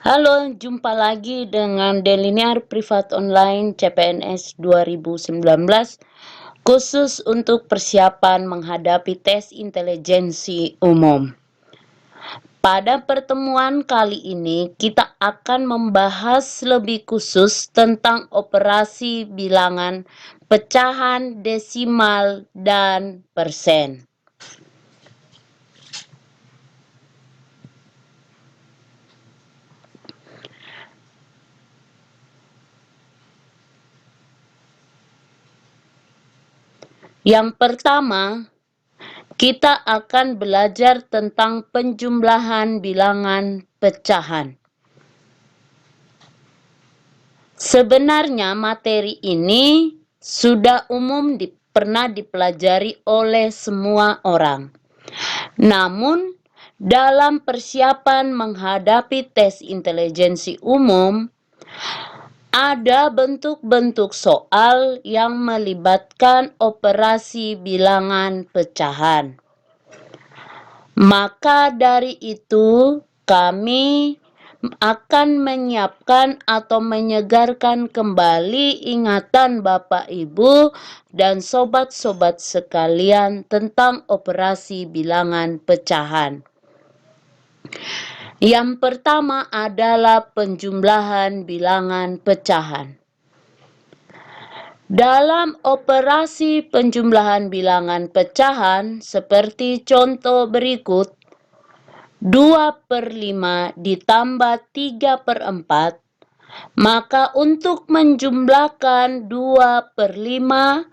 Halo, jumpa lagi dengan Delinear Privat Online CPNS 2019 khusus untuk persiapan menghadapi tes intelijensi umum. Pada pertemuan kali ini kita akan membahas lebih khusus tentang operasi bilangan, pecahan, desimal, dan persen. Yang pertama, kita akan belajar tentang penjumlahan bilangan pecahan. Sebenarnya materi ini sudah umum pernah dipelajari oleh semua orang. Namun, dalam persiapan menghadapi tes intelijensi umum, ada bentuk-bentuk soal yang melibatkan operasi bilangan pecahan. Maka dari itu, kami akan menyiapkan atau menyegarkan kembali ingatan Bapak Ibu dan sobat-sobat sekalian tentang operasi bilangan pecahan. Yang pertama adalah penjumlahan bilangan pecahan. Dalam operasi penjumlahan bilangan pecahan seperti contoh berikut, 2/5 ditambah 3/4, maka untuk menjumlahkan 2/5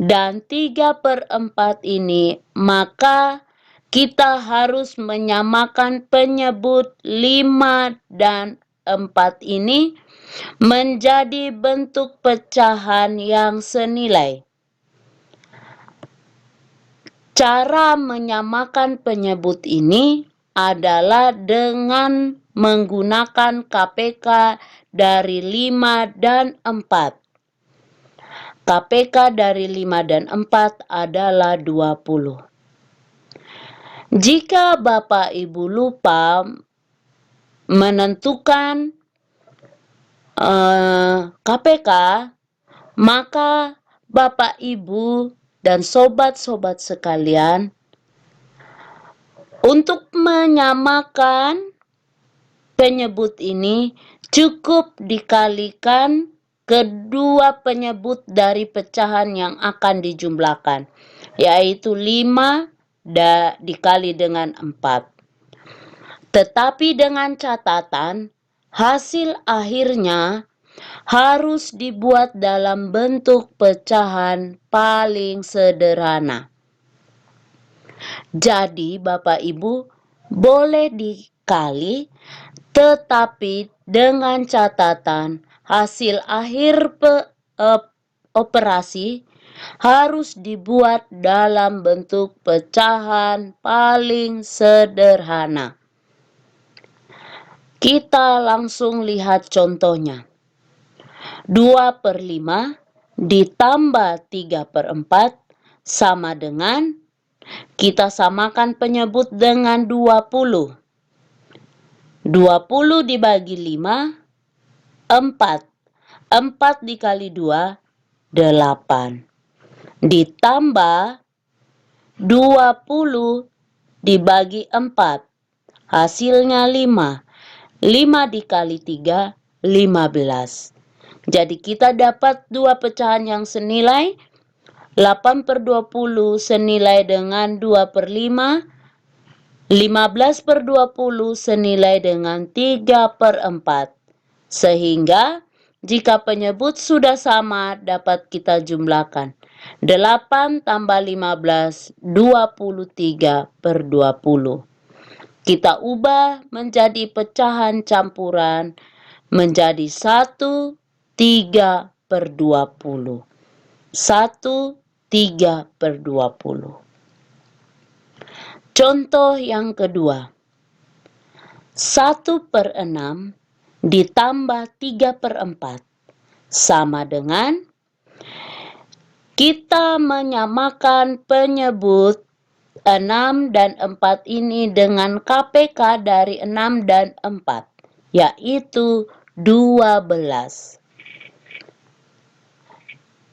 dan 3/4 ini, maka kita harus menyamakan penyebut 5 dan 4 ini menjadi bentuk pecahan yang senilai. Cara menyamakan penyebut ini adalah dengan menggunakan KPK dari 5 dan 4. KPK dari 5 dan 4 adalah 20. Jika Bapak Ibu lupa menentukan KPK, maka Bapak Ibu dan sobat-sobat sekalian, untuk menyamakan penyebut ini cukup dikalikan kedua penyebut dari pecahan yang akan dijumlahkan, yaitu 5 dikali dengan 4. Tetapi dengan catatan, hasil akhirnya harus dibuat dalam bentuk pecahan paling sederhana. Jadi Bapak Ibu boleh dikali, tetapi dengan catatan hasil akhir operasi harus dibuat dalam bentuk pecahan paling sederhana. Kita langsung lihat contohnya. 2/5 ditambah 3/4 sama dengan, kita samakan penyebut dengan 20. 20 dibagi 5, 4. 4 dikali 2, 8. Ditambah 20 dibagi 4, hasilnya 5. 5 dikali 3, 15. Jadi kita dapat dua pecahan yang senilai 8/20 senilai dengan 2/5, 15/20 senilai dengan 3/4. Sehingga jika penyebut sudah sama dapat kita jumlahkan. 8 tambah 15, 23/20. Kita ubah menjadi pecahan campuran menjadi 1, 3/20. 1, 3/20. Contoh yang kedua. 1/6 ditambah 3/4 sama dengan, kita menyamakan penyebut 6 dan 4 ini dengan KPK dari 6 dan 4. yaitu 12.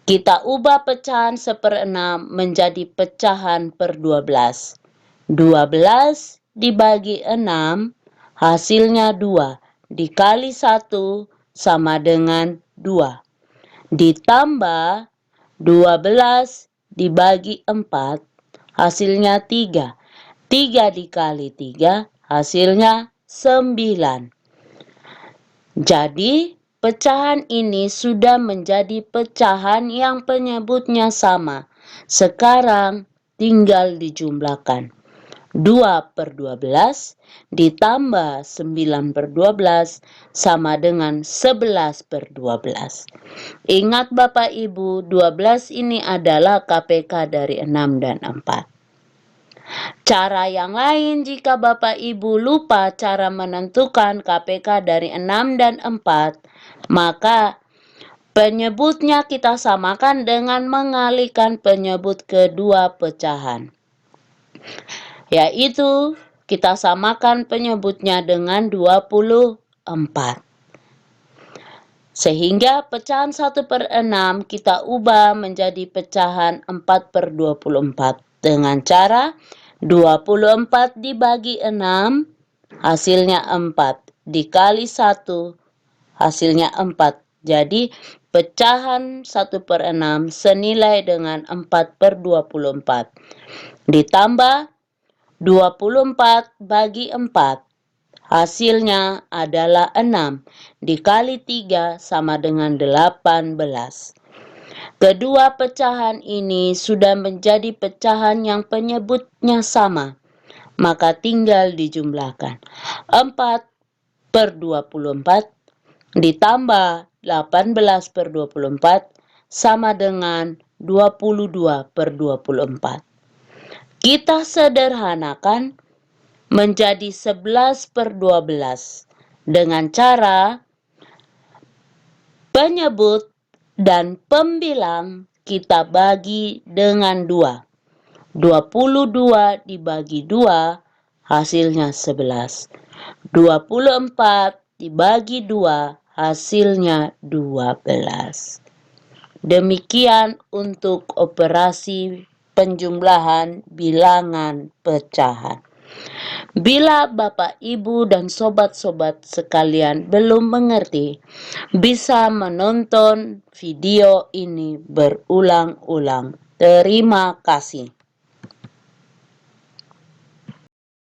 Kita ubah pecahan 1/6 menjadi pecahan per 12. 12 dibagi 6 hasilnya 2. Dikali 1 sama dengan 2. Ditambah 12 dibagi 4 hasilnya 3. 3 dikali 3 hasilnya 9. Jadi pecahan ini sudah menjadi pecahan yang penyebutnya sama. Sekarang tinggal dijumlahkan. 2/12 ditambah 9/12 sama dengan 11/12. Ingat Bapak Ibu, 12 ini adalah KPK dari 6 dan 4. Cara yang lain jika Bapak Ibu lupa cara menentukan KPK dari 6 dan 4, maka penyebutnya kita samakan dengan mengalihkan penyebut kedua pecahan. Yaitu kita samakan penyebutnya dengan 24. Sehingga pecahan 1/6 kita ubah menjadi pecahan 4/24 dengan cara 24 dibagi 6 hasilnya 4 dikali 1 hasilnya 4. Jadi pecahan 1/6 senilai dengan 4/24 ditambah 24 bagi 4 hasilnya adalah 6 dikali 3 sama dengan 18. Kedua pecahan ini sudah menjadi pecahan yang penyebutnya sama, maka tinggal dijumlahkan. 4/24 ditambah 18/24 sama dengan 22/24. Kita sederhanakan menjadi 11/12 dengan cara penyebut dan pembilang kita bagi dengan 2. 22 dibagi 2 hasilnya 11. 24 dibagi 2 hasilnya 12. Demikian untuk operasi penjumlahan bilangan pecahan. Bila Bapak, Ibu, dan sobat-sobat sekalian belum mengerti, bisa menonton video ini berulang-ulang. Terima kasih.